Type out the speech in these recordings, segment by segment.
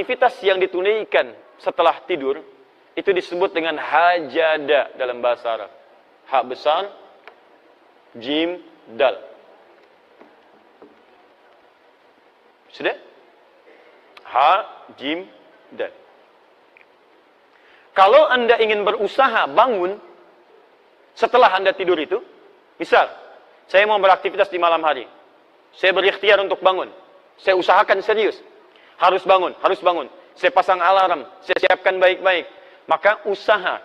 aktivitas yang ditunaikan setelah tidur itu disebut dengan hajada dalam bahasa Arab. Ha besar, jim, dal. Sudah? Ha, jim, dal. Kalau Anda ingin berusaha bangun setelah Anda tidur itu, misal, saya mau beraktivitas di malam hari. Saya berikhtiar untuk bangun. Saya usahakan serius. Harus bangun, harus bangun. Saya pasang alarm, saya siapkan baik-baik. Maka usaha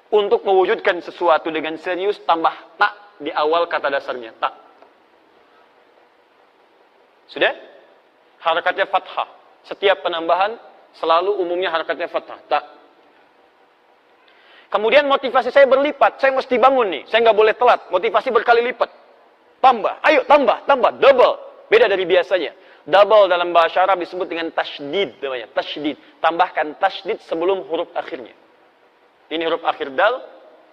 untuk mewujudkan sesuatu dengan serius tambah tak di awal kata dasarnya, tak. Sudah? Harakatnya fathah. Setiap penambahan selalu umumnya harakatnya fathah, tak. Kemudian motivasi saya berlipat, saya mesti bangun nih, saya nggak boleh telat, motivasi berkali lipat. Tambah, ayo tambah, tambah, double. Beda dari biasanya. Double dalam bahasa Arab disebut dengan tasydid namanya, tasydid. Tambahkan tasydid sebelum huruf akhirnya. Ini huruf akhir dal,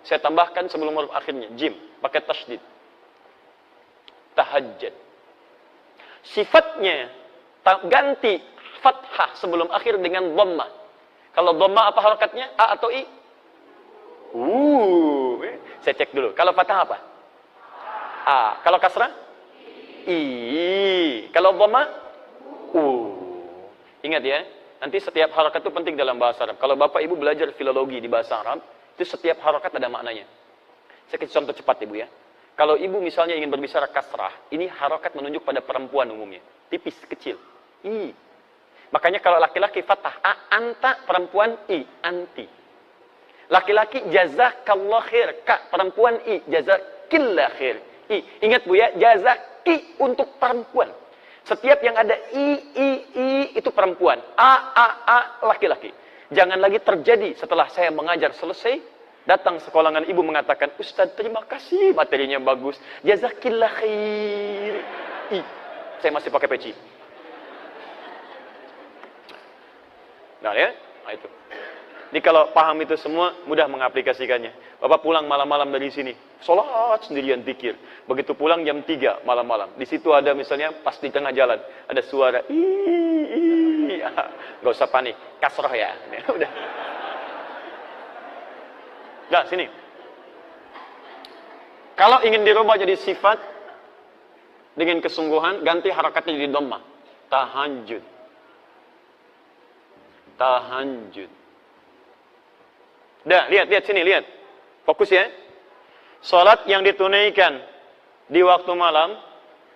saya tambahkan sebelum huruf akhirnya, jim, pakai tasydid. Tahajjud. Sifatnya ganti fathah sebelum akhir dengan dhammah. Kalau dhammah apa harakatnya? A atau I? Saya cek dulu. Kalau fathah apa? A. Kalau kasrah? I. Kalau dhamma? Ingat ya, nanti setiap harakat itu penting dalam bahasa Arab. Kalau Bapak Ibu belajar filologi di bahasa Arab, itu setiap harakat ada maknanya. Saya kasih contoh cepat Ibu ya. Kalau Ibu misalnya ingin berbicara kasrah, ini harakat menunjuk pada perempuan umumnya. Tipis, kecil. I. Makanya kalau laki-laki fathah A, anta, perempuan I, anti. Laki-laki jazakallah khair, ka, perempuan I, jazakillah khair. I. Ingat Bu ya, jazaki untuk perempuan. Setiap yang ada I itu perempuan. A, laki-laki. Jangan lagi terjadi setelah saya mengajar selesai, datang sekolahan ibu mengatakan, Ustaz terima kasih, materinya bagus. Jazakillah khair. I. Saya masih pakai peci. Nah ya, nah itu. Jadi kalau paham itu semua, mudah mengaplikasikannya. Bapak pulang malam-malam dari sini, sholat sendirian zikir. Begitu pulang jam 3 malam-malam. Di situ ada misalnya pas di tengah jalan, ada suara, nggak usah panik, kasroh ya. Udah. Nah, sini. Kalau ingin dirubah jadi sifat, dengan kesungguhan, ganti harakatnya jadi dhammah. Tahajud. Tahajud. Dah, lihat sini, lihat. Fokus ya. Salat yang ditunaikan di waktu malam,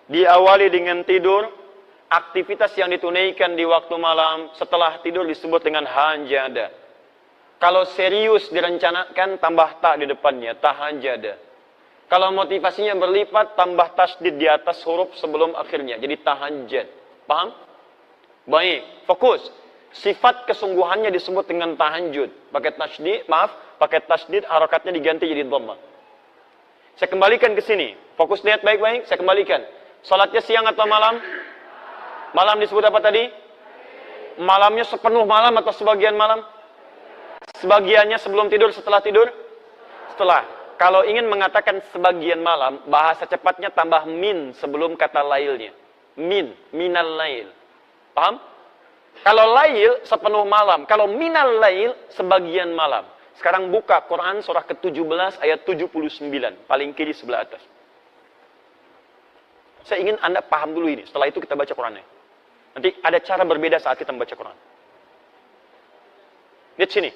diawali dengan tidur, aktivitas yang ditunaikan di waktu malam, setelah tidur disebut dengan hajada. Kalau serius direncanakan, tambah ta di depannya, tahajada. Kalau motivasinya berlipat, tambah tasdid di atas huruf sebelum akhirnya, jadi tahajjud. Paham? Baik, fokus. Sifat kesungguhannya disebut dengan tahajud. Pakai tasdid, harakatnya diganti jadi dhammah. Saya kembalikan ke sini. Fokus lihat baik-baik, saya kembalikan. Salatnya siang atau malam? Malam disebut apa tadi? Malamnya sepenuh malam atau sebagian malam? Sebagiannya sebelum tidur, setelah tidur? Setelah. Kalau ingin mengatakan sebagian malam, bahasa cepatnya tambah min sebelum kata lailnya. Minal lail. Paham? Kalau lail sepenuh malam, kalau minal lail sebagian malam. Sekarang buka Quran surah ke-17 ayat 79, paling kiri sebelah atas. Saya ingin Anda paham dulu ini, setelah itu kita baca Qurannya. Nanti ada cara berbeda saat kita membaca Quran. Lihat sini.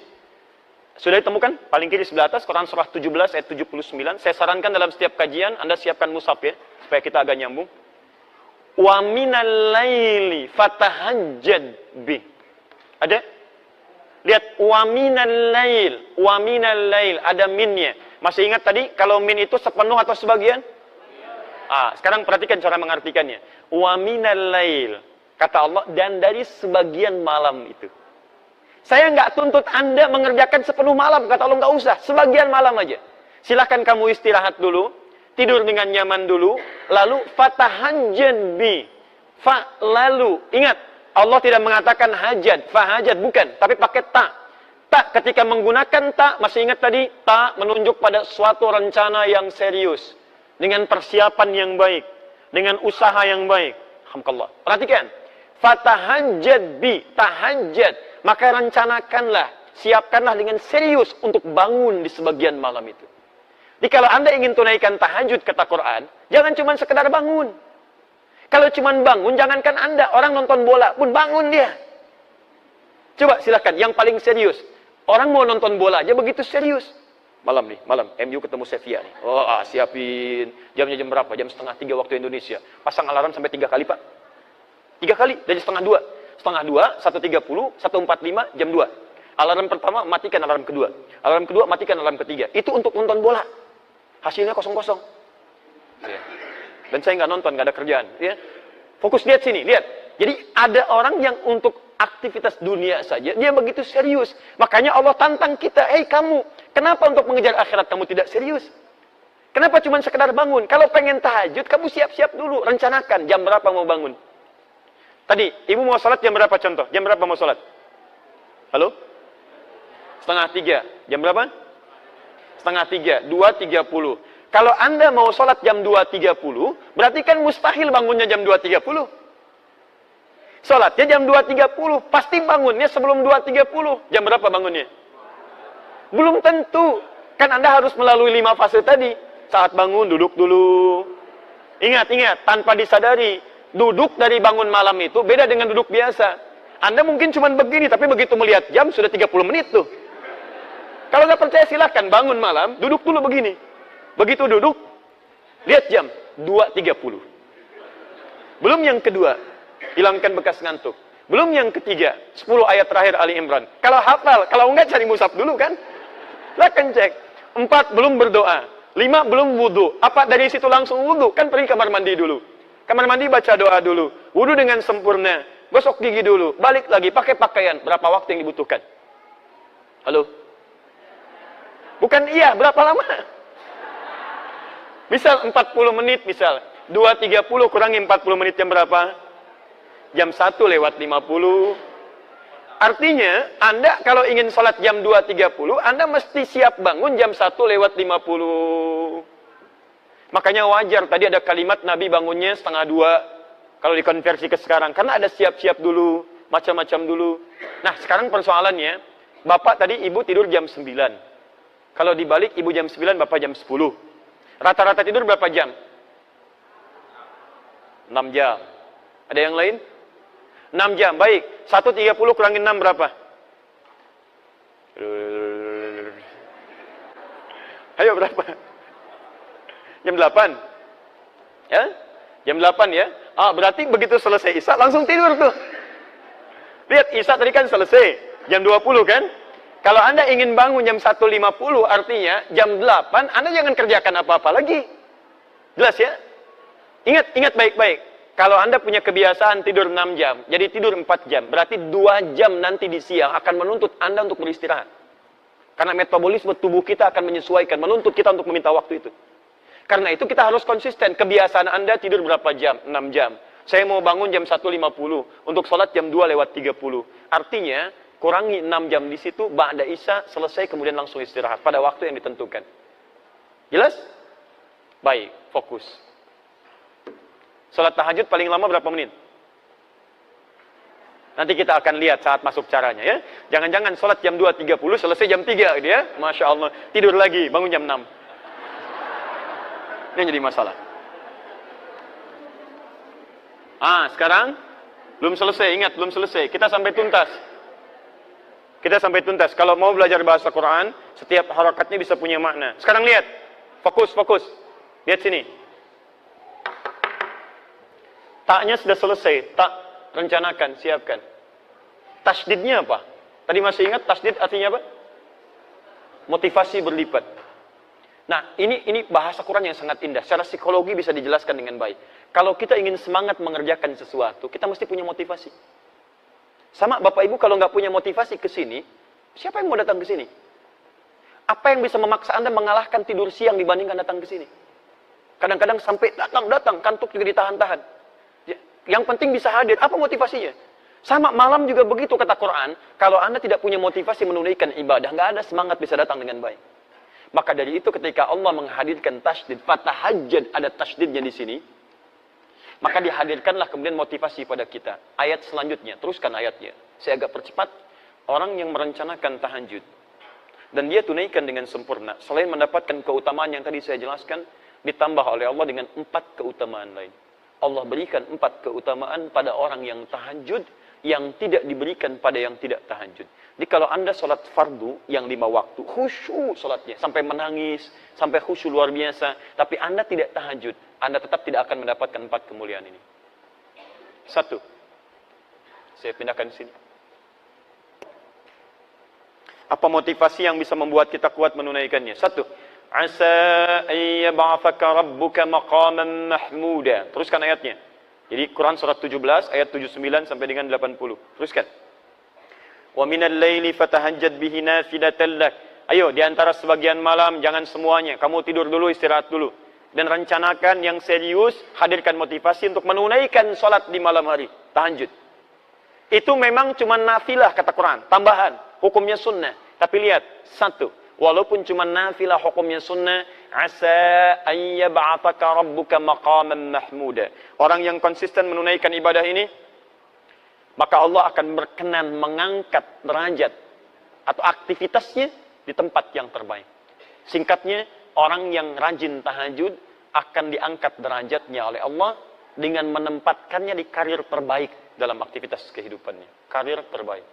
Sudah ditemukan? Paling kiri sebelah atas, Quran surah 17 ayat 79. Saya sarankan dalam setiap kajian, Anda siapkan mushaf ya, supaya kita agak nyambung. Wa minal laili fatahajjad bih. Ada? Lihat, wa minal lail, ada minnya. Masih ingat tadi kalau min itu sepenuh atau sebagian? Sekarang perhatikan cara mengartikannya. Wa minal lail, kata Allah, dan dari sebagian malam itu. Saya nggak tuntut Anda mengerjakan sepenuh malam, kata Allah, nggak usah, sebagian malam aja. Silahkan kamu istirahat dulu, tidur dengan nyaman dulu, lalu fatahajjad bi. Lalu, ingat, Allah tidak mengatakan hajat, fahajat, bukan, tapi pakai ta. Ta, ketika menggunakan ta, masih ingat tadi, ta menunjuk pada suatu rencana yang serius, dengan persiapan yang baik, dengan usaha yang baik. Alhamdulillah. Perhatikan, Fatahajjad bi, tahajjud. Maka rencanakanlah, siapkanlah dengan serius untuk bangun di sebagian malam itu. Jadi kalau Anda ingin tunaikan tahajud, kata Quran, jangan cuma sekedar bangun. Kalau cuma bangun, jangankan Anda, orang nonton bola pun bangun dia. Coba silakan, yang paling serius. Orang mau nonton bola aja begitu serius. Malam nih, malam, MU ketemu Sevilla nih. Oh, siapin. Jamnya jam berapa? Jam setengah 3 waktu Indonesia. Pasang alarm sampai 3 kali, Pak. 3 kali, dari setengah 2. Setengah 2, 1.30, 1.45, jam 2. Alarm pertama, matikan alarm kedua. Alarm kedua, matikan alarm ketiga. Itu untuk nonton bola. Hasilnya kosong-kosong. Ya. Dan saya nggak nonton, nggak ada kerjaan. Ya. Fokus lihat sini, lihat. Jadi ada orang yang untuk aktivitas dunia saja, dia begitu serius. Makanya Allah tantang kita, hei kamu, kenapa untuk mengejar akhirat kamu tidak serius? Kenapa cuma sekedar bangun? Kalau pengen tahajud, kamu siap-siap dulu, rencanakan jam berapa mau bangun. Tadi, ibu mau sholat jam berapa contoh? Jam berapa mau sholat? Halo? Setengah 3. Jam berapa? Setengah 3. 2.30. Kalau Anda mau sholat jam 2.30, berarti kan mustahil bangunnya jam 2.30. Sholatnya jam 2.30. Pasti bangunnya sebelum 2.30. Jam berapa bangunnya? Belum tentu. Kan Anda harus melalui 5 fase tadi. Saat bangun, duduk dulu. Ingat, tanpa disadari. Duduk dari bangun malam itu beda dengan duduk biasa. Anda mungkin cuma begini, tapi begitu melihat jam sudah 30 menit tuh. Kalau nggak percaya silakan bangun malam, duduk dulu begini. Begitu duduk, lihat jam 2.30. Belum yang kedua, hilangkan bekas ngantuk. Belum yang ketiga, 10 ayat terakhir Ali Imran. Kalau hafal, kalau enggak cari mushaf dulu kan. Silakan cek. 4 belum berdoa, 5 belum wudu. Apa dari situ langsung wudu? Kan pergi kamar mandi dulu. Kamar mandi baca doa dulu, wudu dengan sempurna, gosok gigi dulu, balik lagi pakai pakaian. Berapa waktu yang dibutuhkan? Halo? Bukan iya, berapa lama? Misal 40 menit, misal 2.30 kurangi 40 menit jam berapa? Jam 1 lewat 50. Artinya, Anda kalau ingin sholat jam 2.30, Anda mesti siap bangun jam 1 lewat 50. Makanya wajar, tadi ada kalimat Nabi bangunnya setengah 2. Kalau dikonversi ke sekarang. Karena ada siap-siap dulu, macam-macam dulu. Nah, sekarang persoalannya, Bapak tadi Ibu tidur jam 9. Kalau dibalik, Ibu jam 9, Bapak jam 10. Rata-rata tidur berapa jam? 6 jam. Ada yang lain? 6 jam, baik. 1.30 kurangin 6 berapa? Ayo berapa? Jam 8. Ya? Jam 8 ya. Berarti begitu selesai Isya langsung tidur tuh. Lihat Isya tadi kan selesai jam 20 kan? Kalau Anda ingin bangun jam 1.50 artinya jam 8 Anda jangan kerjakan apa-apa lagi. Jelas ya? Ingat baik-baik. Kalau Anda punya kebiasaan tidur 6 jam, jadi tidur 4 jam, berarti 2 jam nanti di siang akan menuntut Anda untuk beristirahat. Karena metabolisme tubuh kita akan menyesuaikan, menuntut kita untuk meminta waktu itu. Karena itu kita harus konsisten. Kebiasaan Anda tidur berapa jam? 6 jam. Saya mau bangun jam 1.50. Untuk sholat jam 2 lewat 30. Artinya, kurangi 6 jam di situ, ba'da Isya, selesai, kemudian langsung istirahat. Pada waktu yang ditentukan. Jelas? Baik, fokus. Sholat tahajud paling lama berapa menit? Nanti kita akan lihat saat masuk caranya ya. Jangan-jangan sholat jam 2.30, selesai jam 3 gitu ya. Masya Allah. Tidur lagi, bangun jam 6. Ini yang jadi masalah. Sekarang belum selesai, ingat belum selesai. Kita sampai tuntas. Kalau mau belajar bahasa Quran, setiap harakatnya bisa punya makna. Sekarang lihat. Fokus. Lihat sini. Taknya sudah selesai. Tak, rencanakan, siapkan. Tasdidnya apa? Tadi masih ingat tasdid artinya apa? Motivasi berlipat. Nah, ini bahasa Quran yang sangat indah. Secara psikologi bisa dijelaskan dengan baik. Kalau kita ingin semangat mengerjakan sesuatu, kita mesti punya motivasi. Sama Bapak Ibu kalau nggak punya motivasi ke sini, siapa yang mau datang ke sini? Apa yang bisa memaksa Anda mengalahkan tidur siang dibandingkan datang ke sini? Kadang-kadang sampai datang, kantuk juga ditahan-tahan. Yang penting bisa hadir. Apa motivasinya? Sama malam juga begitu kata Quran. Kalau Anda tidak punya motivasi menunaikan ibadah, nggak ada semangat bisa datang dengan baik. Maka dari itu ketika Allah menghadirkan tasydid, fatahajjad, ada tasydidnya di sini. Maka dihadirkanlah kemudian motivasi pada kita. Ayat selanjutnya, teruskan ayatnya. Saya agak percepat. Orang yang merencanakan tahajud dan dia tunaikan dengan sempurna, selain mendapatkan keutamaan yang tadi saya jelaskan, ditambah oleh Allah dengan 4 keutamaan lain. Allah berikan 4 keutamaan pada orang yang tahajud yang tidak diberikan pada yang tidak tahajud. Jadi kalau Anda sholat fardu yang 5 waktu, khusyuk sholatnya, sampai menangis, sampai khusyuk luar biasa, tapi Anda tidak tahajud, Anda tetap tidak akan mendapatkan 4 kemuliaan ini. 1. Saya pindahkan di sini. Apa motivasi yang bisa membuat kita kuat menunaikannya? 1. Asa ayyab'athaka rabbuka maqaman mahmuda. Teruskan ayatnya. Jadi Quran surat 17 ayat 79 sampai dengan 80. Teruskan. Wa minal laili fatahajjad bihi nafilatan lak. Ayo di antara sebagian malam, jangan semuanya. Kamu tidur dulu, istirahat dulu. Dan rencanakan yang serius, hadirkan motivasi untuk menunaikan salat di malam hari, tahajud. Itu memang cuma nafilah kata Quran, tambahan. Hukumnya sunnah. Tapi lihat, 1. Walaupun cuma nafilah hukumnya sunnah, asa ayyab'athaka rabbuka maqaman mahmuda. Orang yang konsisten menunaikan ibadah ini, maka Allah akan berkenan mengangkat derajat atau aktivitasnya di tempat yang terbaik. Singkatnya, orang yang rajin tahajud akan diangkat derajatnya oleh Allah dengan menempatkannya di karir terbaik dalam aktivitas kehidupannya. Karir terbaik.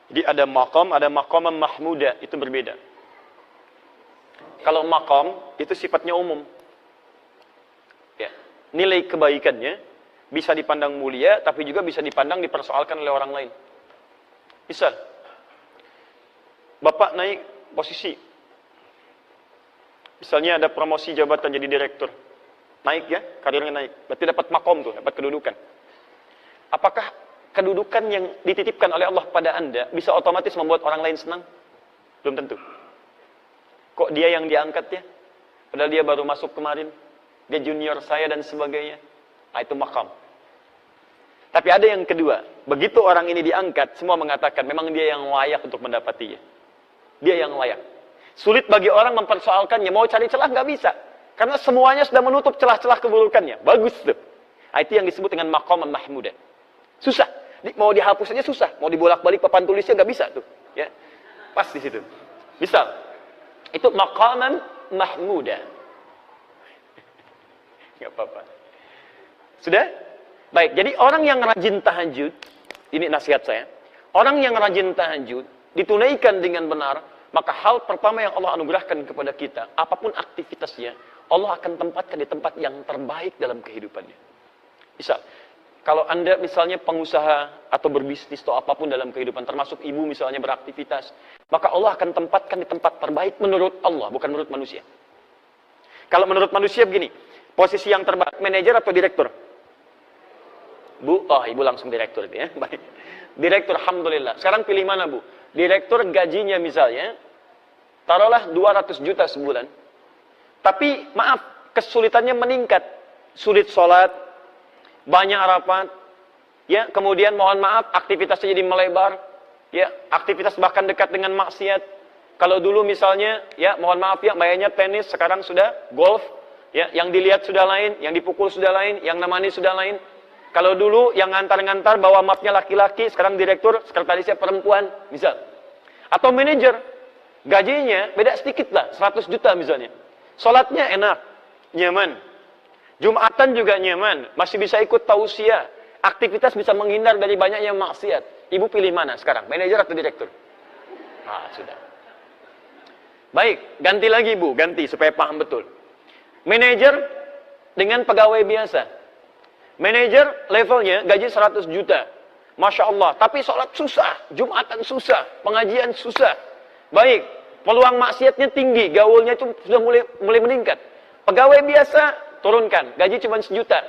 Jadi ada maqam mahmuda, itu berbeda. Kalau maqam, itu sifatnya umum. Ya. Nilai kebaikannya bisa dipandang mulia, tapi juga bisa dipandang dipersoalkan oleh orang lain. Misal, Bapak naik posisi. Misalnya ada promosi jabatan jadi direktur. Naik ya, karirnya naik. Berarti dapat maqam tuh, dapat kedudukan. Apakah kedudukan yang dititipkan oleh Allah pada Anda bisa otomatis membuat orang lain senang? Belum tentu. Kok dia yang diangkat ya? Padahal dia baru masuk kemarin. Dia junior saya dan sebagainya. Nah, itu maqam. Tapi ada yang kedua. Begitu orang ini diangkat, semua mengatakan memang dia yang layak untuk mendapatinya. Dia yang layak. Sulit bagi orang mempersoalkannya. Mau cari celah nggak bisa. Karena semuanya sudah menutup celah-celah keburukannya. Bagus tuh. Nah, itu yang disebut dengan maqam mahmudah. Susah. Mau dihapus aja susah. Mau dibolak-balik papan tulisnya nggak bisa tuh. Ya. Pas di situ. Misal, itu maqaman mahmuda. Nggak apa-apa. Sudah? Baik, jadi orang yang rajin tahajud, ini nasihat saya. Orang yang rajin tahajud, ditunaikan dengan benar, maka hal pertama yang Allah anugerahkan kepada kita, apapun aktivitasnya, Allah akan tempatkan di tempat yang terbaik dalam kehidupannya. Misal, kalau Anda misalnya pengusaha atau berbisnis atau apapun dalam kehidupan, termasuk ibu misalnya beraktivitas, maka Allah akan tempatkan di tempat terbaik menurut Allah, bukan menurut manusia. Kalau menurut manusia begini, posisi yang terbaik, manajer atau direktur? Bu, oh ibu langsung direktur itu ya. Baik. Direktur, alhamdulillah. Sekarang pilih mana bu? Direktur gajinya misalnya, taruhlah 200 juta sebulan. Tapi maaf, kesulitannya meningkat. Sulit sholat, banyak rapat, ya, kemudian mohon maaf aktivitasnya jadi melebar, ya, aktivitas bahkan dekat dengan maksiat. Kalau dulu misalnya, ya, mohon maaf ya, mainnya tenis, sekarang sudah golf, ya, yang dilihat sudah lain, yang dipukul sudah lain, yang nemani sudah lain. Kalau dulu yang ngantar-ngantar bawa mapnya laki-laki, sekarang direktur, sekretarisnya perempuan, misal. Atau manajer, gajinya beda sedikit lah, 100 juta misalnya. Sholatnya enak, nyaman. Jumatan juga nyaman, masih bisa ikut tausiah. Aktivitas bisa menghindar dari banyaknya maksiat. Ibu pilih mana sekarang, manajer atau direktur? Ah, sudah. Baik, ganti lagi Bu, ganti supaya paham betul. Manajer dengan pegawai biasa. Manajer levelnya gaji 100 juta. Masya Allah, tapi sholat susah, Jumatan susah, pengajian susah. Baik, peluang maksiatnya tinggi, gaulnya itu sudah mulai meningkat. Pegawai biasa, turunkan, gaji cuma 1 juta.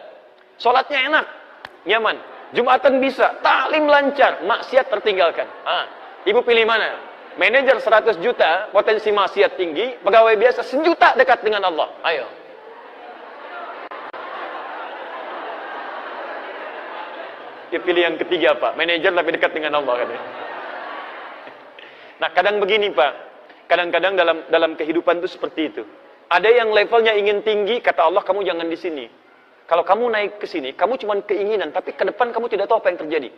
Sholatnya enak, nyaman. Jumatan bisa, taklim lancar, maksiat tertinggalkan. Ah, ibu pilih mana? Manajer 100 juta, potensi maksiat tinggi, pegawai biasa 1 juta dekat dengan Allah. Ayo. Dia pilih yang ketiga Pak, manajer tapi dekat dengan Allah katanya. Nah, kadang begini Pak, kadang-kadang dalam kehidupan itu seperti itu. Ada yang levelnya ingin tinggi, kata Allah kamu jangan di sini. Kalau kamu naik ke sini, kamu cuma keinginan, tapi ke depan kamu tidak tahu apa yang terjadi.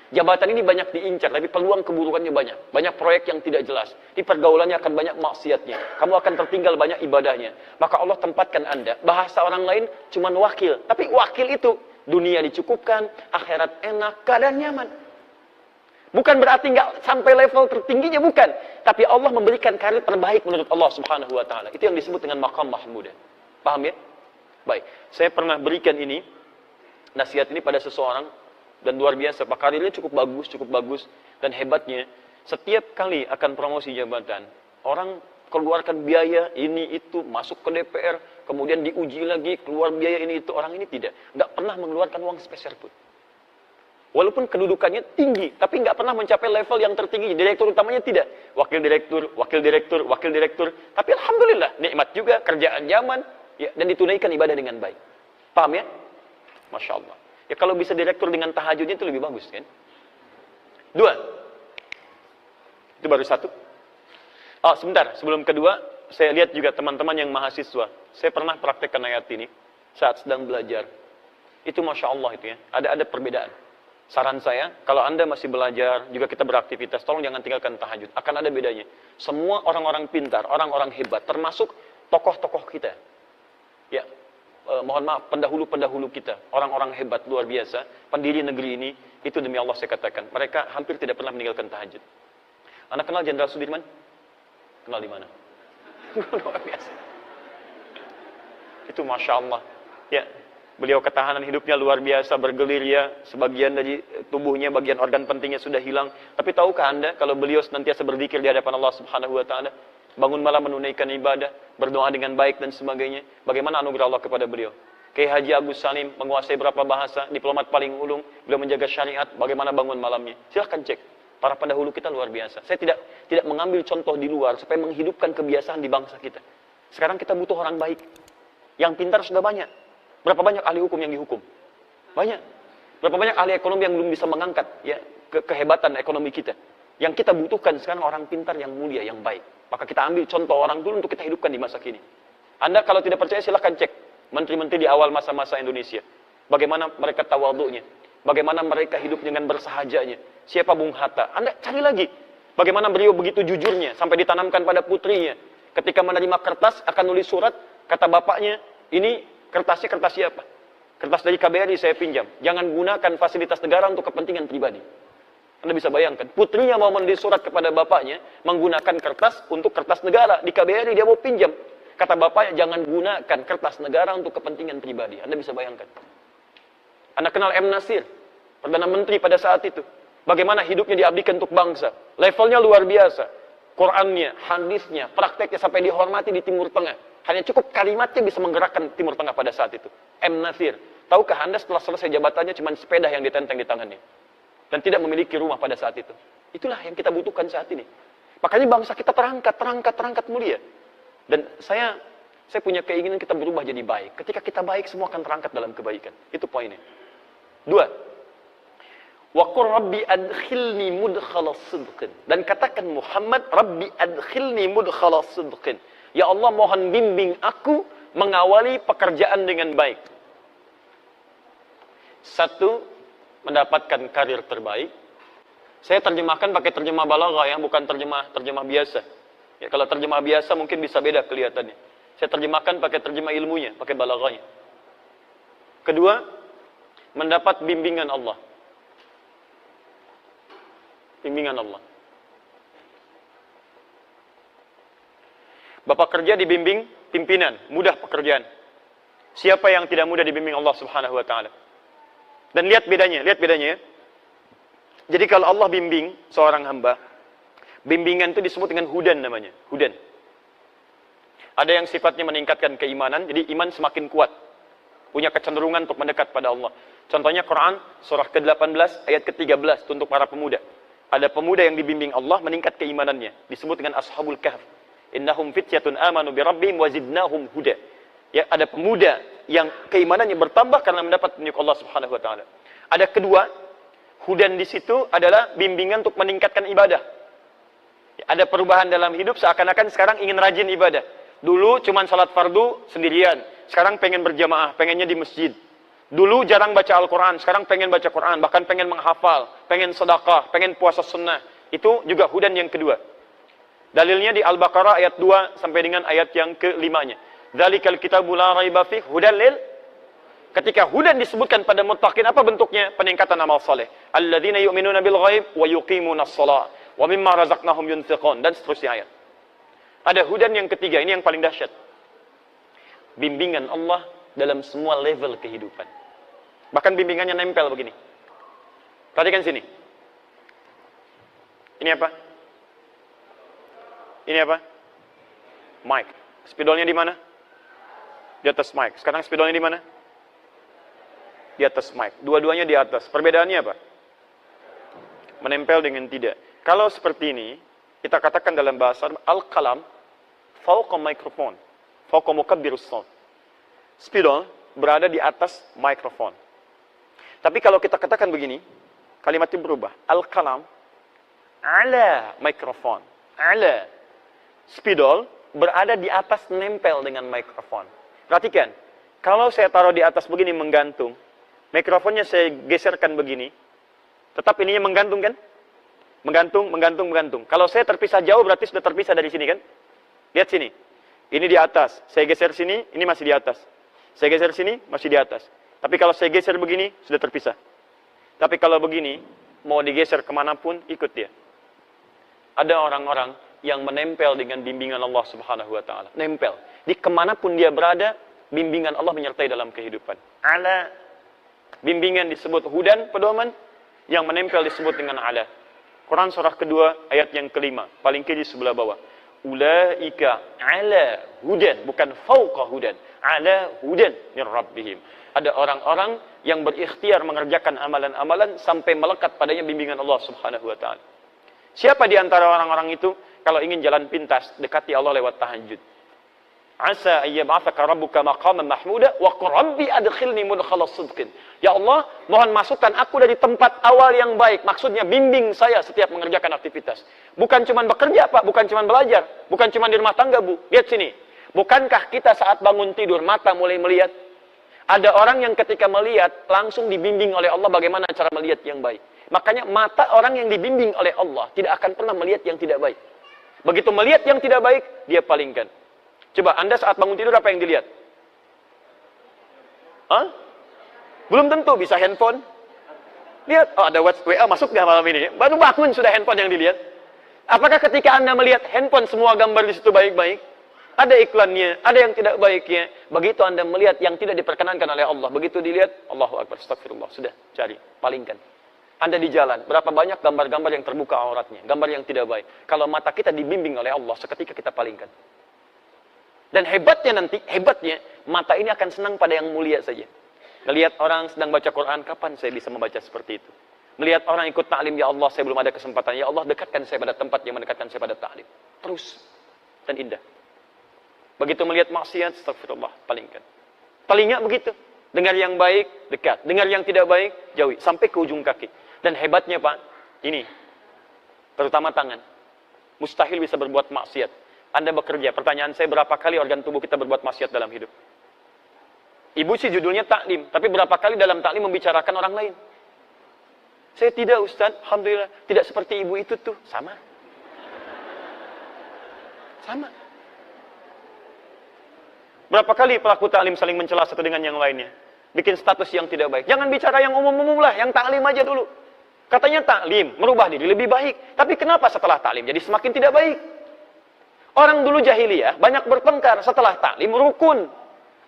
Jabatan ini banyak diincar, tapi peluang keburukannya banyak. Banyak proyek yang tidak jelas. Di pergaulannya akan banyak maksiatnya. Kamu akan tertinggal banyak ibadahnya. Maka Allah tempatkan Anda, bahasa orang lain cuma wakil. Tapi wakil itu, dunia dicukupkan, akhirat enak, keadaan nyaman. Bukan berarti nggak sampai level tertingginya, bukan. Tapi Allah memberikan karir terbaik menurut Allah Subhanahu wa Ta'ala. Itu yang disebut dengan maqam mahmudah. Paham ya? Baik, saya pernah berikan ini, nasihat ini pada seseorang, dan luar biasa, Pak, karirnya cukup bagus, dan hebatnya, setiap kali akan promosi jabatan, orang keluarkan biaya ini itu, masuk ke DPR, kemudian diuji lagi, keluar biaya ini itu, orang ini tidak. Nggak pernah mengeluarkan uang sepeser pun. Walaupun kedudukannya tinggi, tapi nggak pernah mencapai level yang tertinggi. Direktur utamanya tidak. Wakil direktur. Tapi alhamdulillah, nikmat juga, kerjaan zaman, ya, dan ditunaikan ibadah dengan baik. Paham ya? Masya Allah. Ya kalau bisa direktur dengan tahajudnya itu lebih bagus kan? 2. Itu baru 1. Oh, sebentar. Sebelum kedua, saya lihat juga teman-teman yang mahasiswa. Saya pernah praktekkan ayat ini saat sedang belajar. Itu Masya Allah itu ya. Ada perbedaan. Saran saya, kalau Anda masih belajar, juga kita beraktivitas, tolong jangan tinggalkan tahajud. Akan ada bedanya. Semua orang-orang pintar, orang-orang hebat, termasuk tokoh-tokoh kita. Ya, mohon maaf, pendahulu-pendahulu kita, orang-orang hebat luar biasa, pendiri negeri ini, itu demi Allah saya katakan, mereka hampir tidak pernah meninggalkan tahajud. Anda kenal Jenderal Sudirman? Kenal di mana? Luar biasa. Itu Masya Allah. Ya, beliau ketahanan hidupnya luar biasa, bergelir ya, sebagian dari tubuhnya, bagian organ pentingnya sudah hilang. Tapi tahukah Anda, kalau beliau senantiasa berzikir di hadapan Allah Subhanahu wa Ta'ala, bangun malam menunaikan ibadah, berdoa dengan baik dan sebagainya. Bagaimana anugerah Allah kepada beliau? Kiai Haji Agus Salim menguasai berapa bahasa, diplomat paling ulung, beliau menjaga syariat, bagaimana bangun malamnya. Silahkan cek. Para pendahulu kita luar biasa. Saya tidak mengambil contoh di luar supaya menghidupkan kebiasaan di bangsa kita. Sekarang kita butuh orang baik. Yang pintar sudah banyak. Berapa banyak ahli hukum yang dihukum? Banyak. Berapa banyak ahli ekonomi yang belum bisa mengangkat ya kehebatan ekonomi kita. Yang kita butuhkan sekarang orang pintar yang mulia, yang baik. Maka kita ambil contoh orang dulu untuk kita hidupkan di masa kini. Anda kalau tidak percaya silahkan cek menteri-menteri di awal masa-masa Indonesia. Bagaimana mereka tawadhu'nya. Bagaimana mereka hidup dengan bersahajanya. Siapa Bung Hatta? Anda cari lagi. Bagaimana beliau begitu jujurnya sampai ditanamkan pada putrinya. Ketika menerima kertas akan nulis surat, kata bapaknya, ini kertasnya kertas siapa? Kertas dari KBRI saya pinjam. Jangan gunakan fasilitas negara untuk kepentingan pribadi. Anda bisa bayangkan, putrinya mau menulis surat kepada bapaknya, menggunakan kertas untuk kertas negara. Di KBRI dia mau pinjam. Kata bapaknya, jangan gunakan kertas negara untuk kepentingan pribadi. Anda bisa bayangkan. Anda kenal M. Nasir, Perdana Menteri pada saat itu. Bagaimana hidupnya diabdikan untuk bangsa. Levelnya luar biasa. Qurannya, hadisnya, prakteknya sampai dihormati di Timur Tengah. Hanya cukup kalimatnya bisa menggerakkan Timur Tengah pada saat itu. M. Nasir. Tahukah Anda setelah selesai jabatannya cuma sepeda yang ditenteng di tangannya. Dan tidak memiliki rumah pada saat itu. Itulah yang kita butuhkan saat ini. Makanya bangsa kita terangkat mulia. Dan saya punya keinginan kita berubah jadi baik. Ketika kita baik, semua akan terangkat dalam kebaikan. Itu poinnya. 2. Wa qur rabbi adkhilni mudkhalas sidqin. Dan katakan Muhammad, Rabbi adkhilni mudkhalas sidqin. Ya Allah, mohon bimbing aku mengawali pekerjaan dengan baik. 1, mendapatkan karir terbaik. Saya terjemahkan pakai terjemah balaghah ya, bukan terjemah biasa. Ya, kalau terjemah biasa mungkin bisa beda kelihatannya. Saya terjemahkan pakai terjemah ilmunya, pakai balaghahnya. 2, mendapat bimbingan Allah. Bimbingan Allah. Bapak kerja dibimbing pimpinan, mudah pekerjaan. Siapa yang tidak mudah dibimbing Allah Subhanahu wa Ta'ala? Dan lihat bedanya ya. Jadi kalau Allah bimbing seorang hamba, bimbingan itu disebut dengan hudan namanya, hudan. Ada yang sifatnya meningkatkan keimanan, jadi iman semakin kuat. Punya kecenderungan untuk mendekat pada Allah. Contohnya Quran, surah ke-18, ayat ke-13, untuk para pemuda. Ada pemuda yang dibimbing Allah, meningkat keimanannya. Disebut dengan Ashabul Kahf. Innahum fityatun amanu birabbihim wazidnahum huda. Ya, ada pemuda yang keimanannya bertambah karena mendapat petunjuk Allah Subhanahu wa Ta'ala. Ada kedua, hudan di situ adalah bimbingan untuk meningkatkan ibadah. Ada perubahan dalam hidup, seakan-akan sekarang ingin rajin ibadah. Dulu cuman salat fardu sendirian, sekarang pengen berjamaah, pengennya di masjid. Dulu jarang baca Al-Quran, sekarang pengen baca Quran, bahkan pengen menghafal, pengen sedekah, pengen puasa sunnah. Itu juga hudan yang kedua. Dalilnya di Al-Baqarah ayat 2 sampai dengan ayat yang ke-5-nya. Dzalikal kitabu la raiba fih hudan lil. Ketika hudan disebutkan pada muttaqin, apa bentuknya? Peningkatan amal saleh. Alladzina yu'minuna bil ghaib wa yuqimunas shalah wa mimma razaqnahum yunfiqun, dan seterusnya ayat. Ada hudan yang ketiga, ini yang paling dahsyat. Bimbingan Allah dalam semua level kehidupan. Bahkan bimbingannya nempel begini. Perhatikan sini. Ini apa? Ini apa? Mic. Spidolnya di mana? Di atas mic. Sekarang spidolnya di mana? Di atas mic. Dua-duanya di atas. Perbedaannya apa? Menempel dengan tidak. Kalau seperti ini, kita katakan dalam bahasa al-qalam fauqa mikrofon, fauqa mukabbirus shaut. Spidol berada di atas mikrofon. Tapi kalau kita katakan begini, kalimatnya berubah. Al-qalam ala mikrofon. Ala. Spidol berada di atas, nempel dengan mikrofon. Perhatikan, kalau saya taruh di atas begini menggantung, mikrofonnya saya geserkan begini, tetap ininya menggantung kan? Menggantung, menggantung, menggantung. Kalau saya terpisah jauh berarti sudah terpisah dari sini kan? Lihat sini. Ini di atas. Saya geser sini, ini masih di atas. Saya geser sini, masih di atas. Tapi kalau saya geser begini, sudah terpisah. Tapi kalau begini, mau digeser kemanapun, ikut dia. Ada orang-orang yang menempel dengan bimbingan Allah Subhanahu wa ta'ala. Nempel. Di kemanapun dia berada, bimbingan Allah menyertai dalam kehidupan. Ala. Bimbingan disebut hudan, pedoman. Yang menempel disebut dengan ala. Quran surah kedua, ayat yang kelima. Paling kiri sebelah bawah. Ulaika ala hudan. Bukan fauqa hudan. Ala hudan min rabbihim. Ada orang-orang yang berikhtiar mengerjakan amalan-amalan sampai melekat padanya bimbingan Allah Subhanahu wa ta'ala. Siapa di antara orang-orang itu? Kalau ingin jalan pintas, dekati Allah lewat tahajud. Asa ayyab'atsaka rabbuka maqaman mahmuda wa qur rabbi adkhilni mudkhalas sidqin. Ya Allah, mohon masukkan aku dari tempat awal yang baik. Maksudnya bimbing saya setiap mengerjakan aktivitas. Bukan cuma bekerja, Pak, bukan cuma belajar, bukan cuma di rumah tangga, Bu. Lihat sini. Bukankah kita saat bangun tidur mata mulai melihat? Ada orang yang ketika melihat langsung dibimbing oleh Allah bagaimana cara melihat yang baik. Makanya mata orang yang dibimbing oleh Allah tidak akan pernah melihat yang tidak baik. Begitu melihat yang tidak baik, dia palingkan. Coba Anda saat bangun tidur apa yang dilihat? Hah? Belum tentu, bisa handphone. Lihat, oh ada WA masuk nggak malam ini? Baru bangun sudah handphone yang dilihat. Apakah ketika Anda melihat handphone semua gambar di situ baik-baik? Ada iklannya, ada yang tidak baiknya. Begitu Anda melihat yang tidak diperkenankan oleh Allah, begitu dilihat, Allahu Akbar, astagfirullah, sudah, cari, palingkan. Anda di jalan, berapa banyak gambar-gambar yang terbuka auratnya, gambar yang tidak baik. Kalau mata kita dibimbing oleh Allah, seketika kita palingkan. Dan hebatnya nanti, mata ini akan senang pada yang mulia saja. Melihat orang sedang baca Quran, kapan saya bisa membaca seperti itu? Melihat orang ikut ta'lim, ya Allah, saya belum ada kesempatan. Ya Allah, dekatkan saya pada tempat yang mendekatkan saya pada ta'lim. Terus, dan indah. Begitu melihat maksiat, astagfirullah, palingkan. Telinga begitu. Dengar yang baik, dekat. Dengar yang tidak baik, jauhi. Sampai ke ujung kaki. Dan hebatnya, Pak, ini. Terutama tangan. Mustahil bisa berbuat maksiat. Anda bekerja. Pertanyaan saya, berapa kali organ tubuh kita berbuat maksiat dalam hidup? Ibu sih judulnya taklim. Tapi berapa kali dalam taklim membicarakan orang lain? Saya tidak, Ustaz. Alhamdulillah. Tidak seperti ibu itu tuh. Sama. Sama. Berapa kali pelaku taklim saling mencela satu dengan yang lainnya? Bikin status yang tidak baik. Jangan bicara yang umum-umum lah. Yang taklim aja dulu. Katanya taklim, merubah diri lebih baik. Tapi kenapa setelah taklim jadi semakin tidak baik? Orang dulu jahiliyah banyak bertengkar. Setelah taklim rukun.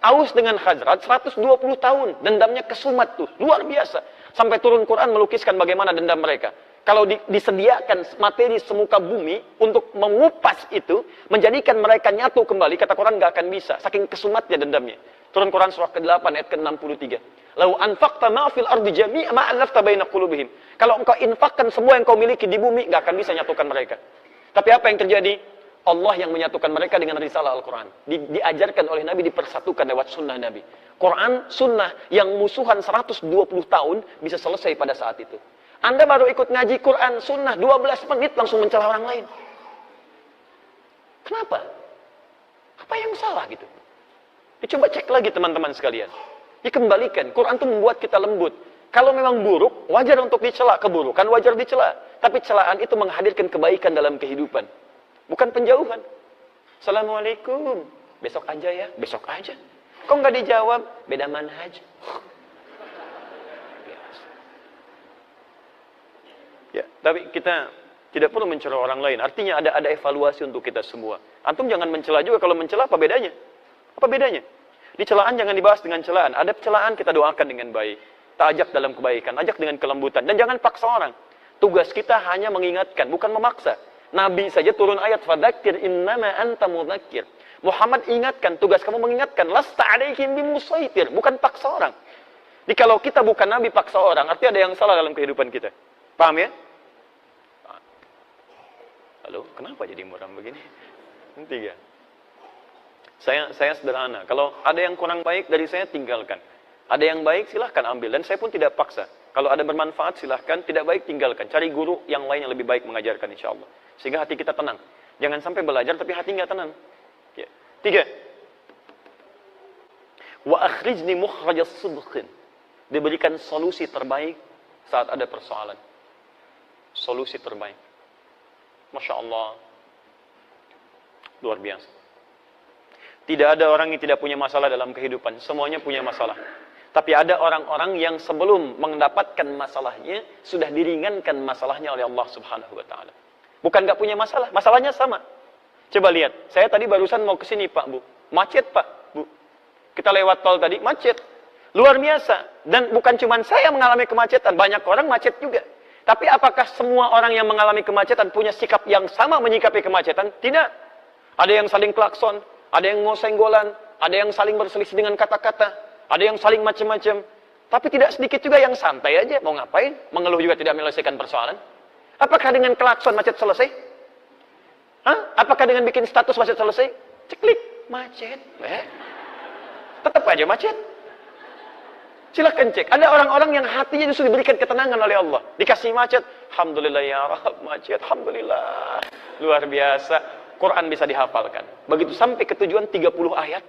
Aus dengan Khazraj 120 tahun. Dendamnya kesumat tuh. Luar biasa. Sampai turun Quran melukiskan bagaimana dendam mereka. Kalau disediakan materi semuka bumi untuk mengupas itu, menjadikan mereka nyatu kembali, kata Quran nggak akan bisa. Saking kesumatnya dendamnya. Turun Quran surah ke-8 ayat ke-63. Lau anfaqta ma fil ardi jami'a ma allafta baina qulubihim. Kalau engkau infakkan semua yang kau miliki di bumi, nggak akan bisa nyatukan mereka. Tapi apa yang terjadi? Allah yang menyatukan mereka dengan risalah Al-Quran. Diajarkan oleh Nabi, dipersatukan lewat sunnah Nabi. Quran, sunnah yang musuhan 120 tahun bisa selesai pada saat itu. Anda baru ikut ngaji Quran, sunnah, 12 menit langsung mencela orang lain. Kenapa? Apa yang salah gitu? Coba cek lagi teman-teman sekalian. Dikembalikan. Quran itu membuat kita lembut. Kalau memang buruk, wajar untuk dicela. Keburukan wajar dicela. Tapi celaan itu menghadirkan kebaikan dalam kehidupan. Bukan penjauhan. Assalamualaikum. Besok aja ya. Besok aja. Kok nggak dijawab? Beda manhaj. Ya, tapi kita tidak perlu mencela orang lain. Artinya ada evaluasi untuk kita semua. Antum jangan mencela juga. Kalau mencela apa bedanya? Apa bedanya? Di celaan jangan dibahas dengan celaan. Ada celaan kita doakan dengan baik. Kita ajak dalam kebaikan, ajak dengan kelembutan. Dan jangan paksa orang. Tugas kita hanya mengingatkan, bukan memaksa. Nabi saja turun ayat, fadzakir innama anta mudzakir. Muhammad ingatkan, tugas kamu mengingatkan. Lasta alaihim bimusaitir, bukan paksa orang. Jadi kalau kita bukan Nabi paksa orang, artinya ada yang salah dalam kehidupan kita. Paham ya? Halo, kenapa jadi muram begini? Tiga. Saya sederhana. Kalau ada yang kurang baik dari saya, tinggalkan. Ada yang baik, silahkan ambil. Dan saya pun tidak paksa. Kalau ada bermanfaat, silahkan. Tidak baik, tinggalkan. Cari guru yang lain yang lebih baik mengajarkan, insya Allah. Sehingga hati kita tenang. Jangan sampai belajar, tapi hati nggak tenang. Ya. 3. Wa akhrijni mukhrajas sidqin. Diberikan solusi terbaik saat ada persoalan. Solusi terbaik. Masya Allah. Luar biasa. Tidak ada orang yang tidak punya masalah dalam kehidupan. Semuanya punya masalah. Tapi ada orang-orang yang sebelum mendapatkan masalahnya, sudah diringankan masalahnya oleh Allah Subhanahu wa Ta'ala. Bukan nggak punya masalah, masalahnya sama. Coba lihat, saya tadi barusan mau ke sini Pak Bu. Macet Pak Bu. Kita lewat tol tadi, macet. Luar biasa. Dan bukan cuma saya mengalami kemacetan, banyak orang macet juga. Tapi apakah semua orang yang mengalami kemacetan punya sikap yang sama menyikapi kemacetan? Tidak. Ada yang saling klakson, ada yang ngosenggolan, ada yang saling berselisih dengan kata-kata, ada yang saling macam-macam. Tapi tidak sedikit juga yang santai aja. Mau ngapain? Mengeluh juga tidak menyelesaikan persoalan. Apakah dengan klakson macet selesai? Hah? Apakah dengan bikin status macet selesai? Ceklik, macet. Tetap aja macet. Silahkan cek. Ada orang-orang yang hatinya justru diberikan ketenangan oleh Allah. Dikasih macet. Alhamdulillah ya Rabb, macet. Alhamdulillah. Luar biasa. Quran bisa dihafalkan. Begitu sampai ke tujuan 30 ayat.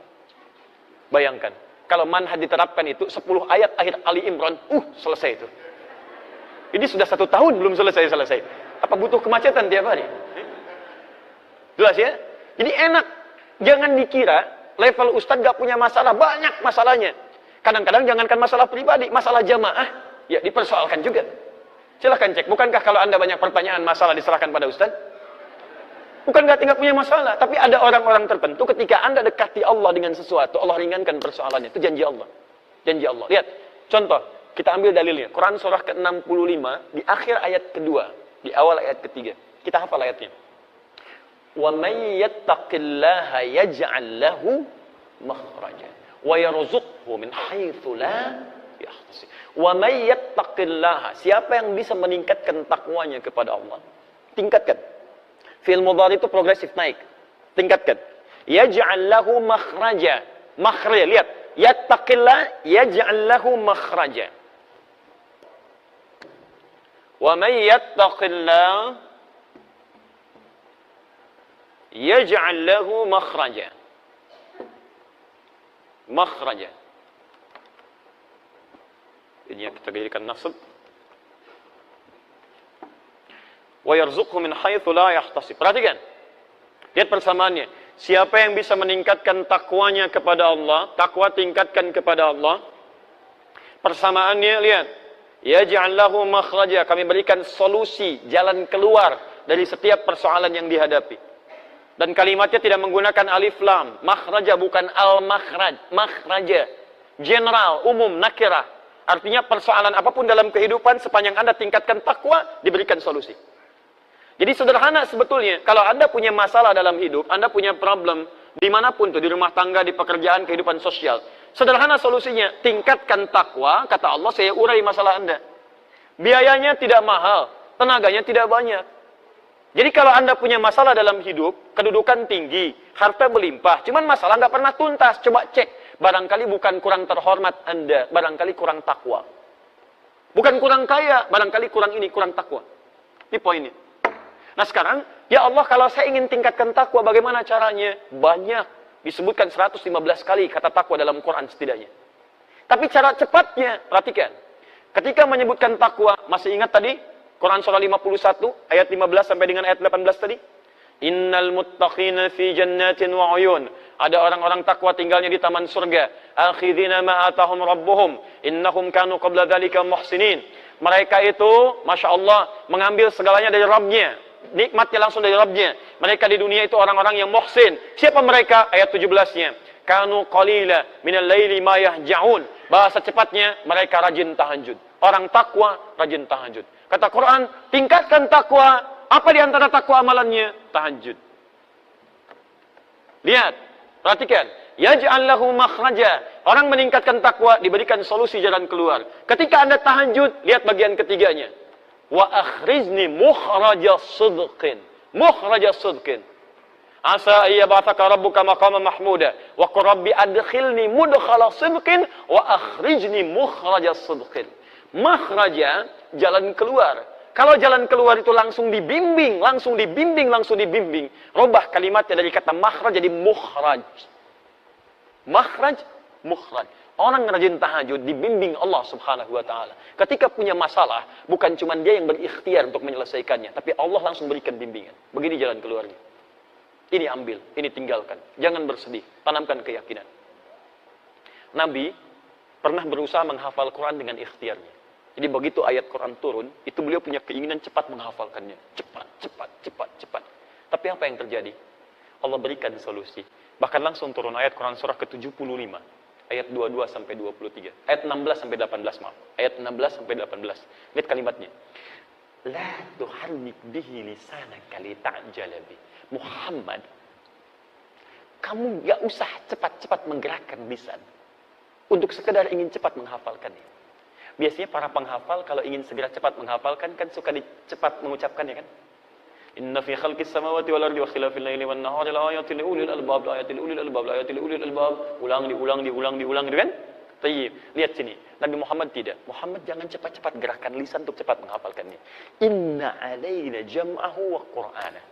Bayangkan. Kalau manhaj diterapkan itu 10 ayat akhir Ali Imran. Selesai itu. Ini sudah 1 tahun belum selesai-selesai. Apa butuh kemacetan tiap hari? Jelas ya? Jadi enak. Jangan dikira level ustadz gak punya masalah. Banyak masalahnya. Kadang-kadang jangankan masalah pribadi. Masalah jamaah. Ya dipersoalkan juga. Silahkan cek. Bukankah kalau anda banyak pertanyaan masalah diserahkan pada ustadz? Bukan nggak punya masalah, tapi ada orang-orang tertentu ketika anda dekati Allah dengan sesuatu, Allah ringankan persoalannya. Itu janji Allah. Janji Allah. Lihat, contoh, kita ambil dalilnya. Quran surah ke-65, di akhir ayat kedua, di awal ayat ketiga. Kita hafal ayatnya. Wa may yattaqillaha yaj'al lahu makhraja wa yarzuqhu min haitsu la yahtasib. Wa may yattaqillaha, siapa yang bisa meningkatkan takwanya kepada Allah? Tingkatkan. Fi'il mudhari itu progresif naik. Tingkatkan. Yaj'al lahu makhraja. Makhraja, lihat. Yattaqillah yaj'al lahu makhraja. Wa may yattaqillah yaj'al lahu makhraja. Makhraja. Ini yang kita jadikan nasab. Wa yarzuqhu min haitsu la yahtasib. Perhatikan. Lihat persamaannya. Siapa yang bisa meningkatkan takwanya kepada Allah, takwa tingkatkan kepada Allah. Persamaannya lihat. Yaj'al lahu makhraja, kami berikan solusi, jalan keluar dari setiap persoalan yang dihadapi. Dan kalimatnya tidak menggunakan alif lam. Makhraja bukan al-makhraj, makhraja. General, umum, nakirah. Artinya persoalan apapun dalam kehidupan sepanjang Anda tingkatkan takwa, diberikan solusi. Jadi sederhana sebetulnya, kalau Anda punya masalah dalam hidup, Anda punya problem, dimanapun tuh, di rumah tangga, di pekerjaan, kehidupan sosial. Sederhana solusinya, tingkatkan takwa, kata Allah, saya urai masalah Anda. Biayanya tidak mahal, tenaganya tidak banyak. Jadi kalau Anda punya masalah dalam hidup, kedudukan tinggi, harta melimpah, cuman masalah nggak pernah tuntas, coba cek. Barangkali bukan kurang terhormat Anda, barangkali kurang takwa. Bukan kurang kaya, barangkali kurang ini, kurang takwa. Ini poinnya. Nah sekarang, Ya Allah, kalau saya ingin tingkatkan takwa, bagaimana caranya? Banyak. Disebutkan 115 kali kata takwa dalam Quran setidaknya. Tapi cara cepatnya, perhatikan. Ketika menyebutkan takwa, masih ingat tadi? Quran surah 51, ayat 15 sampai dengan ayat 18 tadi? Innal muttaqina fi jannatin wa uyun. Ada orang-orang takwa tinggalnya di taman surga. Akhidhina ma atahum rabbuhum. Innahum kanu qabla dhalika muhsinin. Mereka itu, Masya Allah, mengambil segalanya dari Rabbnya. Nikmatnya langsung dari Rabbnya. Mereka di dunia itu orang-orang yang muhsin. Siapa mereka? Ayat 17-nya. Kanu qalila minal laili ma yahja'un. Bahasa cepatnya, mereka rajin tahajud. Orang takwa, rajin tahajud. Kata Quran, tingkatkan takwa. Apa di antara takwa amalannya? Tahajud. Lihat, perhatikan. Yaj'al lahu makhraja. Orang meningkatkan takwa, diberikan solusi jalan keluar. Ketika Anda tahajud, lihat bagian ketiganya. Wa akhrizni mukhraja sidqin. Mukhraja sidqin. Asa ayyab'atsaka rabbuka maqaman mahmuda. Wa qur rabbi adkhilni mudkhala sidqin wa akhrijni mukhraja sidqin. Makhraja, jalan keluar. Kalau jalan keluar itu langsung dibimbing, langsung dibimbing, langsung dibimbing. Rubah kalimatnya dari kata makhraj jadi mukhraj. Makhraj, mukhraj. Orang rajin tahajud dibimbing Allah Subhanahu wa taala. Ketika punya masalah, bukan cuma dia yang berikhtiar untuk menyelesaikannya, tapi Allah langsung berikan bimbingan. Begini jalan keluarnya. Ini ambil, ini tinggalkan. Jangan bersedih, tanamkan keyakinan. Nabi pernah berusaha menghafal Quran dengan ikhtiarnya. Jadi begitu ayat Quran turun, itu beliau punya keinginan cepat menghafalkannya. Cepat, cepat, cepat, cepat. Tapi apa yang terjadi? Allah berikan solusi. Bahkan langsung turun ayat Quran surah ke-75. Ayat 22 sampai 23. Ayat 16 sampai 18, maaf. Ayat 16 sampai 18. Lihat kalimatnya. La tuharrik bihi lisanaka lita'jala bi. Muhammad, kamu gak usah cepat-cepat menggerakkan lisan untuk sekedar ingin cepat menghafalkannya. Biasanya para penghafal kalau ingin segera cepat menghafalkan kan suka cepat mengucapkannya kan. Inna fi khalqis samawati wal ardi wa ikhtilafil laili wan nahari laayatin liulil albab, laayatin liulil albab, laayatin liulil albab. Ulang gitu kan? Tayyib. Lihat sini. Nabi Muhammad tidak. Muhammad jangan cepat-cepat gerakan lisan untuk cepat menghafalkannya. Inna alaina jam'ahu wa qur'ana.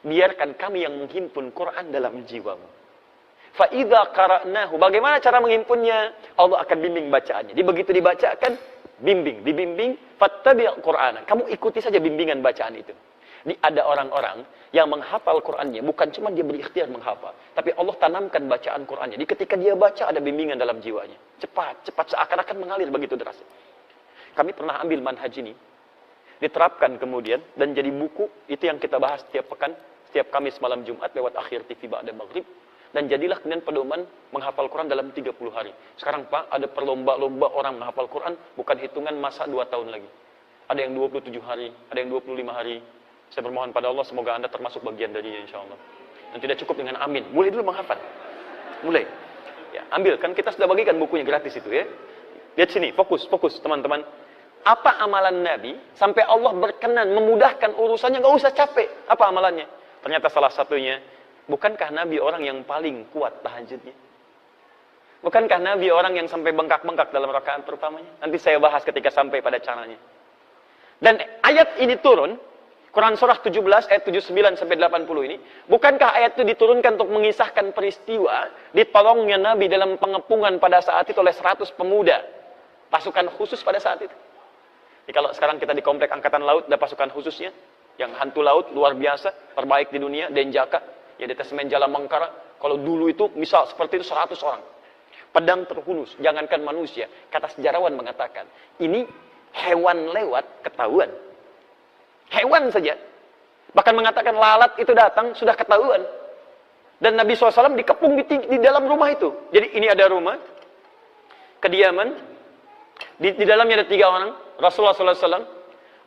Biarkan kami yang menghimpun Quran dalam jiwamu. Fa idza qara'nahu, bagaimana cara menghimpunnya? Allah akan bimbing bacaannya. Jadi begitu dibacakan, dibimbing, fattabi' Qur'ana. Kamu ikuti saja bimbingan bacaan itu. Ini ada orang-orang yang menghafal Qur'annya, bukan cuma dia berikhtiar menghafal, tapi Allah tanamkan bacaan Qur'annya. Jadi ketika dia baca ada bimbingan dalam jiwanya. Cepat seakan-akan mengalir begitu deras. Kami pernah ambil manhaj ini, diterapkan kemudian dan jadi buku, itu yang kita bahas setiap pekan, setiap Kamis malam Jumat lewat Akhir TV ba'da maghrib. Dan jadilah kemudian pedoman menghafal Quran dalam 30 hari. Sekarang Pak, ada perlomba-lomba orang menghafal Quran, bukan hitungan masa 2 tahun lagi. Ada yang 27 hari, ada yang 25 hari. Saya bermohon pada Allah, semoga Anda termasuk bagian darinya insya Allah. Dan tidak cukup dengan amin. Mulai dulu menghafal. Mulai. Ya, ambil, kan kita sudah bagikan bukunya gratis itu ya. Lihat sini, fokus teman-teman. Apa amalan Nabi, sampai Allah berkenan, memudahkan urusannya, gak usah capek. Apa amalannya? Ternyata salah satunya, bukankah Nabi orang yang paling kuat tahajudnya? Bukankah Nabi orang yang sampai bengkak-bengkak dalam rakaat pertamanya? Nanti saya bahas ketika sampai pada caranya. Dan ayat ini turun, Quran surah 17 ayat 79 sampai 80 ini, bukankah ayat itu diturunkan untuk mengisahkan peristiwa ditolongnya Nabi dalam pengepungan pada saat itu oleh 100 pemuda, pasukan khusus pada saat itu. Jadi kalau sekarang kita di komplek angkatan laut, ada pasukan khususnya, yang hantu laut luar biasa, terbaik di dunia, Denjaka. Ya, detasemen Jala Mangkara, kalau dulu itu misal seperti itu 100 orang. Pedang terhunus, jangankan manusia. Kata sejarawan mengatakan, ini hewan lewat ketahuan. Hewan saja. Bahkan mengatakan lalat itu datang sudah ketahuan. Dan Nabi SAW dikepung di dalam rumah itu. Jadi ini ada rumah, kediaman, di dalamnya ada 3 orang, Rasulullah SAW,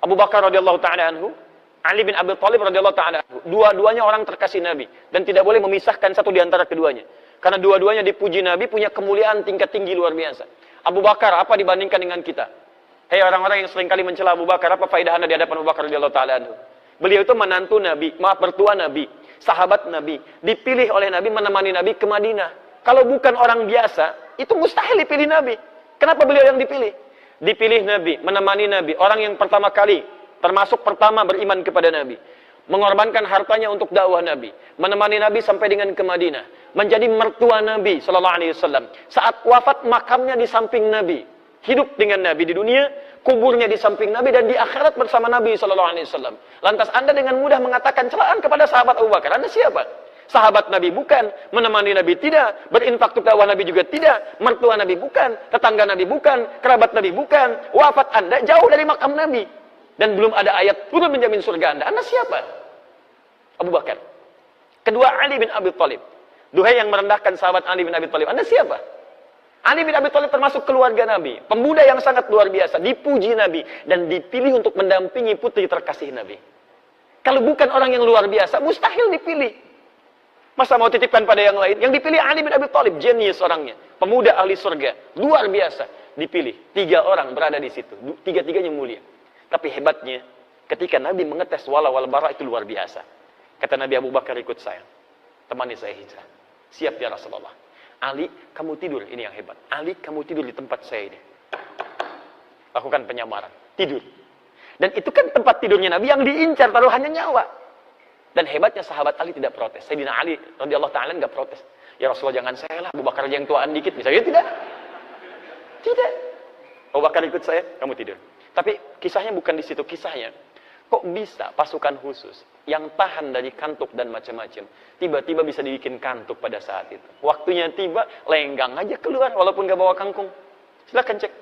Abu Bakar radhiyallahu ta'ala anhu, Ali bin Abi Thalib radhiyallahu ta'ala anhu. Dua-duanya orang terkasih Nabi. Dan tidak boleh memisahkan satu di antara keduanya. Karena dua-duanya dipuji Nabi, punya kemuliaan tingkat tinggi luar biasa. Abu Bakar, apa dibandingkan dengan kita? Hei orang-orang yang seringkali mencela Abu Bakar, apa faedah Anda di hadapan Abu Bakar radhiyallahu ta'ala anhu? Beliau itu menantu Nabi, mertua Nabi, sahabat Nabi. Dipilih oleh Nabi menemani Nabi ke Madinah. Kalau bukan orang biasa, itu mustahil dipilih Nabi. Kenapa beliau yang dipilih? Dipilih Nabi, menemani Nabi. Orang yang pertama kali, termasuk pertama beriman kepada Nabi. mengorbankan hartanya untuk dakwah Nabi, menemani Nabi sampai dengan ke Madinah, menjadi mertua Nabi sallallahu alaihi wasallam. Saat wafat makamnya di samping Nabi, hidup dengan Nabi di dunia, kuburnya di samping Nabi, dan di akhirat bersama Nabi sallallahu alaihi wasallam. Lantas Anda dengan mudah mengatakan celaan kepada sahabat Abu Bakar. Anda siapa? Sahabat Nabi bukan, menemani Nabi tidak, berinfak untuk dakwah Nabi juga tidak, mertua Nabi bukan, tetangga Nabi bukan, kerabat Nabi bukan. Wafat Anda jauh dari makam Nabi, dan belum ada ayat turun menjamin surga Anda. Anda siapa? Abu Bakar. Kedua, Ali bin Abi Thalib. Duhai yang merendahkan sahabat Ali bin Abi Thalib. Anda siapa? Ali bin Abi Thalib termasuk keluarga Nabi. Pemuda yang sangat luar biasa. Dipuji Nabi. Dan dipilih untuk mendampingi putri terkasih Nabi. Kalau bukan orang yang luar biasa, mustahil dipilih. Masa mau titipkan pada yang lain? Yang dipilih Ali bin Abi Thalib. Jenius orangnya. Pemuda ahli surga. Luar biasa. Dipilih. 3 orang berada di situ. 3-3-nya mulia. Tapi hebatnya, ketika Nabi mengetes wala wal bara, itu luar biasa. Kata Nabi, Abu Bakar, ikut saya. Temani saya hijrah. Siap ya Rasulullah. Ali, kamu tidur. Ini yang hebat. Ali, kamu tidur di tempat saya ini. Lakukan penyamaran. Tidur. Dan itu kan tempat tidurnya Nabi yang diincar taruhannya nyawa. Dan hebatnya sahabat Ali tidak protes. Sayyidina Ali radhiyallahu ta'ala enggak protes. Ya Rasulullah, jangan saya lah. Abu Bakar aja yang tuaan dikit. Misalnya tidak. Tidak. Abu Bakar, ikut saya. Kamu tidur. Tapi kisahnya bukan di situ. Kisahnya, kok bisa pasukan khusus yang tahan dari kantuk dan macam-macam, tiba-tiba bisa dibikin kantuk pada saat itu. Waktunya tiba, lenggang aja keluar, walaupun gak bawa kangkung. Silahkan cek.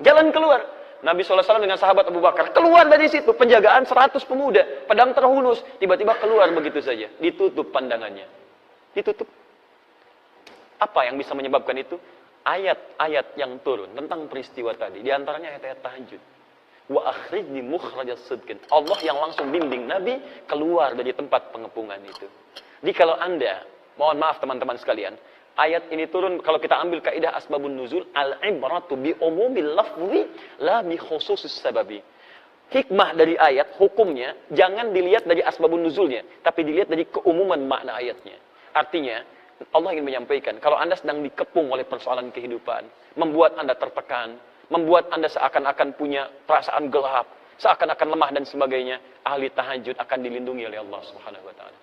Jalan keluar. Nabi SAW dengan sahabat Abu Bakar, keluar dari situ. Penjagaan 100 pemuda, pedang terhunus. Tiba-tiba keluar begitu saja. Ditutup pandangannya. Ditutup. Apa yang bisa menyebabkan itu? Ayat-ayat yang turun tentang peristiwa tadi. Di antaranya ayat-ayat tahajud. Wa akhrijni mukhrajas sidqin. Allah yang langsung bimbing Nabi keluar dari tempat pengepungan itu. Jadi kalau Anda, mohon maaf teman-teman sekalian, ayat ini turun kalau kita ambil kaidah asbabun nuzul, al-ibratu bi umumil lafzi la bi khususis sababi. Hikmah dari ayat, hukumnya jangan dilihat dari asbabun nuzulnya, tapi dilihat dari keumuman makna ayatnya. Artinya, Allah ingin menyampaikan, kalau Anda sedang dikepung oleh persoalan kehidupan, membuat Anda tertekan, membuat Anda seakan-akan punya perasaan gelap, seakan-akan lemah dan sebagainya, ahli tahajud akan dilindungi oleh Allah Subhanahu wa taala.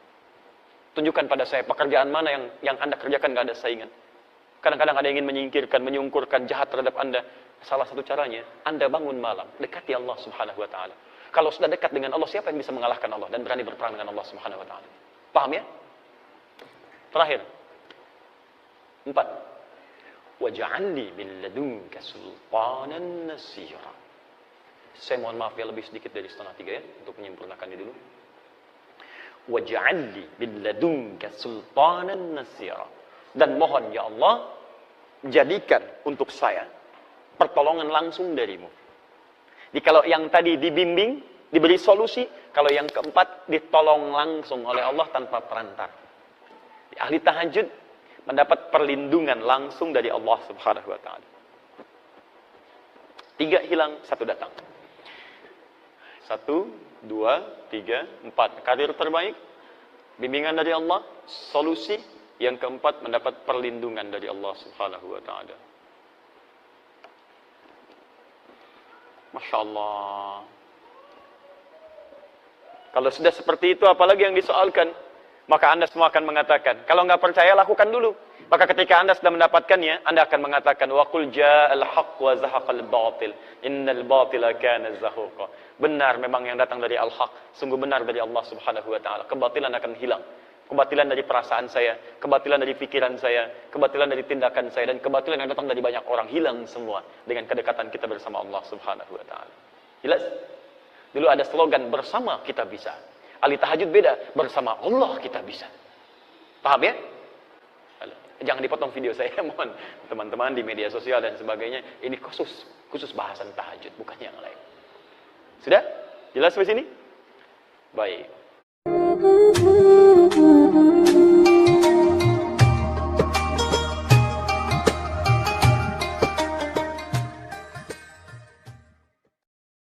Tunjukkan pada saya pekerjaan mana yang Anda kerjakan gak ada saingan. Kadang-kadang ada yang ingin menyingkirkan, menyungkurkan jahat terhadap Anda. Salah satu caranya, Anda bangun malam, dekati Allah Subhanahu wa taala. Kalau sudah dekat dengan Allah, siapa yang bisa mengalahkan Allah dan berani berperang dengan Allah Subhanahu wa taala? Paham ya? Terakhir. 4. Waj'alni min ladunka sultanan nasira. Saya mohon maaf ya, lebih sedikit dari 2:30 ya, untuk menyempurnakannya dulu. Waj'alni min ladunka sultanan nasira. Dan mohon ya Allah, jadikan untuk saya pertolongan langsung darimu. Jadi kalau yang tadi dibimbing, diberi solusi, kalau yang keempat ditolong langsung oleh Allah tanpa perantar. Ahli tahajud mendapat perlindungan langsung dari Allah Subhanahu wa taala. 3 hilang, 1 datang. 1, 2, 3, 4. Karir terbaik, bimbingan dari Allah, solusi. Yang keempat, mendapat perlindungan dari Allah Subhanahu wa taala. Masya Allah. Kalau sudah seperti itu, apalagi yang disoalkan? Maka Anda semua akan mengatakan, kalau nggak percaya, lakukan dulu. Maka ketika Anda sudah mendapatkannya, Anda akan mengatakan, wa qul ja'al haqq wa zahaqal batil, innal batila kana zahuqa. Benar memang yang datang dari al-haq, sungguh benar dari Allah Subhanahu wa taala. Kebatilan akan hilang. Kebatilan dari perasaan saya, kebatilan dari pikiran saya, kebatilan dari tindakan saya, dan kebatilan yang datang dari banyak orang hilang semua dengan kedekatan kita bersama Allah Subhanahu wa taala. Jelas? Dulu ada slogan, bersama kita bisa. Ahli tahajud beda, bersama Allah kita bisa. Paham ya? Jangan dipotong video saya, mohon teman-teman di media sosial dan sebagainya. Ini khusus bahasan tahajud, bukan yang lain. Sudah? Jelas sampai sini? Baik.